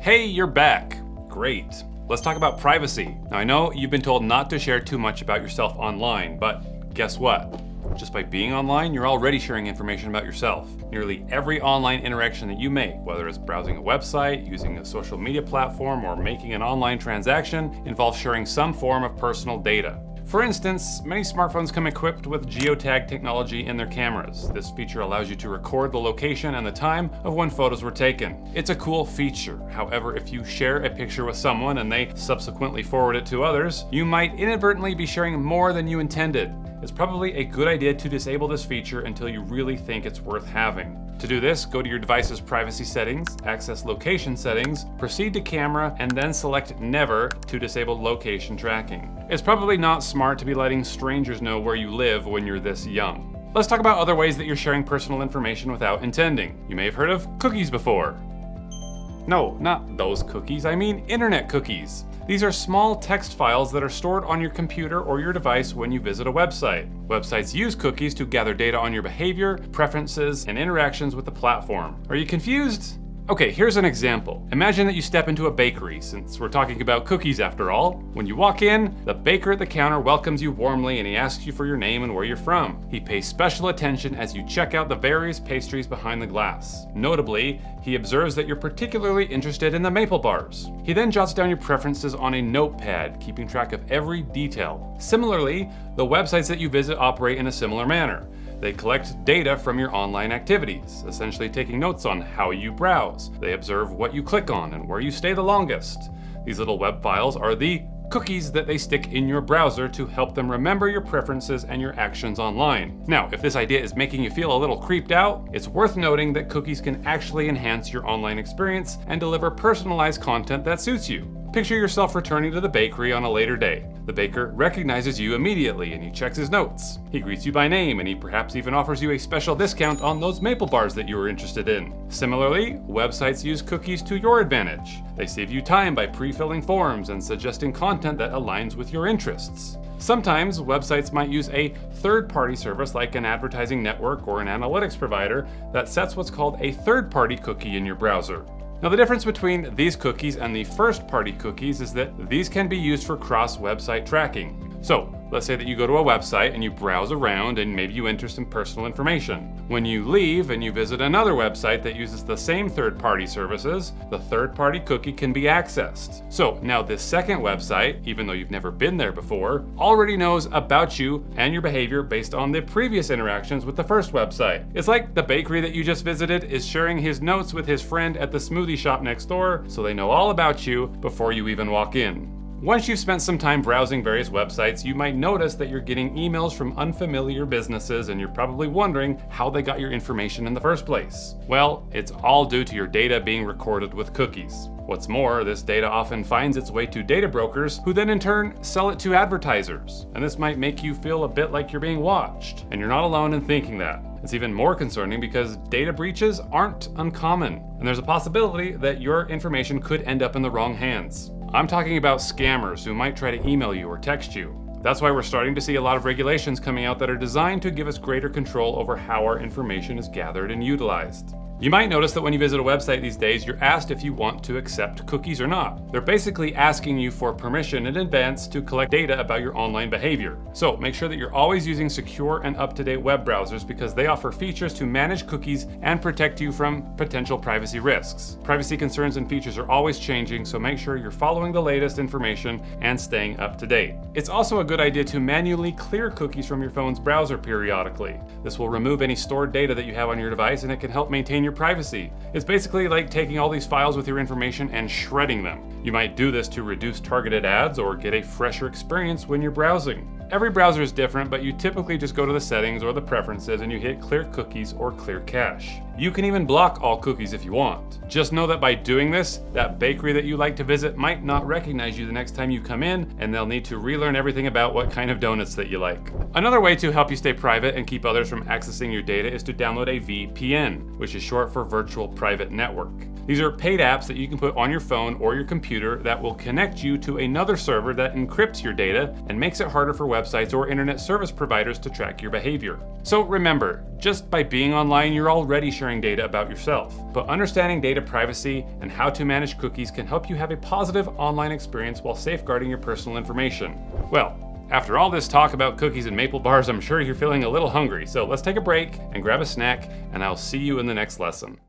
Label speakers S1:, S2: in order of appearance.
S1: Hey, you're back. Great. Let's talk about privacy. Now, I know you've been told not to share too much about yourself online, but guess what? Just by being online, you're already sharing information about yourself. Nearly every online interaction that you make, whether it's browsing a website, using a social media platform, or making an online transaction, involves sharing some form of personal data. For instance, many smartphones come equipped with geotag technology in their cameras. This feature allows you to record the location and the time of when photos were taken. It's a cool feature. However, if you share a picture with someone and they subsequently forward it to others, you might inadvertently be sharing more than you intended. It's probably a good idea to disable this feature until you really think it's worth having. To do this, go to your device's privacy settings, access location settings, proceed to camera, and then select Never to disable location tracking. It's probably not smart to be letting strangers know where you live when you're this young. Let's talk about other ways that you're sharing personal information without intending. You may have heard of cookies before. No, not those cookies, I mean internet cookies. These are small text files that are stored on your computer or your device when you visit a website. Websites use cookies to gather data on your behavior, preferences, and interactions with the platform. Are you confused? Okay, here's an example. Imagine that you step into a bakery, since we're talking about cookies after all. When you walk in, the baker at the counter welcomes you warmly and he asks you for your name and where you're from. He pays special attention as you check out the various pastries behind the glass. Notably, he observes that you're particularly interested in the maple bars. He then jots down your preferences on a notepad, keeping track of every detail. Similarly, the websites that you visit operate in a similar manner. They collect data from your online activities, essentially taking notes on how you browse. They observe what you click on and where you stay the longest. These little web files are the cookies that they stick in your browser to help them remember your preferences and your actions online. Now, if this idea is making you feel a little creeped out, it's worth noting that cookies can actually enhance your online experience and deliver personalized content that suits you. Picture yourself returning to the bakery on a later day. The baker recognizes you immediately and he checks his notes. He greets you by name and he perhaps even offers you a special discount on those maple bars that you were interested in. Similarly, websites use cookies to your advantage. They save you time by pre-filling forms and suggesting content that aligns with your interests. Sometimes websites might use a third-party service like an advertising network or an analytics provider that sets what's called a third-party cookie in your browser. Now, the difference between these cookies and the first-party cookies is that these can be used for cross-website tracking. So, let's say that you go to a website and you browse around and maybe you enter some personal information. When you leave and you visit another website that uses the same third-party services, the third-party cookie can be accessed. So now this second website, even though you've never been there before, already knows about you and your behavior based on the previous interactions with the first website. It's like the bakery that you just visited is sharing his notes with his friend at the smoothie shop next door, so they know all about you before you even walk in. Once you've spent some time browsing various websites, you might notice that you're getting emails from unfamiliar businesses and you're probably wondering how they got your information in the first place. Well, it's all due to your data being recorded with cookies. What's more, this data often finds its way to data brokers who then in turn sell it to advertisers. And this might make you feel a bit like you're being watched. And you're not alone in thinking that. It's even more concerning because data breaches aren't uncommon. And there's a possibility that your information could end up in the wrong hands. I'm talking about scammers who might try to email you or text you. That's why we're starting to see a lot of regulations coming out that are designed to give us greater control over how our information is gathered and utilized. You might notice that when you visit a website these days, you're asked if you want to accept cookies or not. They're basically asking you for permission in advance to collect data about your online behavior. So make sure that you're always using secure and up-to-date web browsers because they offer features to manage cookies and protect you from potential privacy risks. Privacy concerns and features are always changing, so make sure you're following the latest information and staying up to date. It's also a good idea to manually clear cookies from your phone's browser periodically. This will remove any stored data that you have on your device and it can help maintain your privacy. It's basically like taking all these files with your information and shredding them. You might do this to reduce targeted ads or get a fresher experience when you're browsing. Every browser is different, but you typically just go to the settings or the preferences and you hit clear cookies or clear cache. You can even block all cookies if you want. Just know that by doing this, that bakery that you like to visit might not recognize you the next time you come in, and they'll need to relearn everything about what kind of donuts that you like. Another way to help you stay private and keep others from accessing your data is to download a VPN, which is short for Virtual Private Network. These are paid apps that you can put on your phone or your computer that will connect you to another server that encrypts your data and makes it harder for websites or internet service providers to track your behavior. So remember, just by being online, you're already sharing data about yourself. But understanding data privacy and how to manage cookies can help you have a positive online experience while safeguarding your personal information. Well, after all this talk about cookies and maple bars, I'm sure you're feeling a little hungry. So let's take a break and grab a snack, and I'll see you in the next lesson.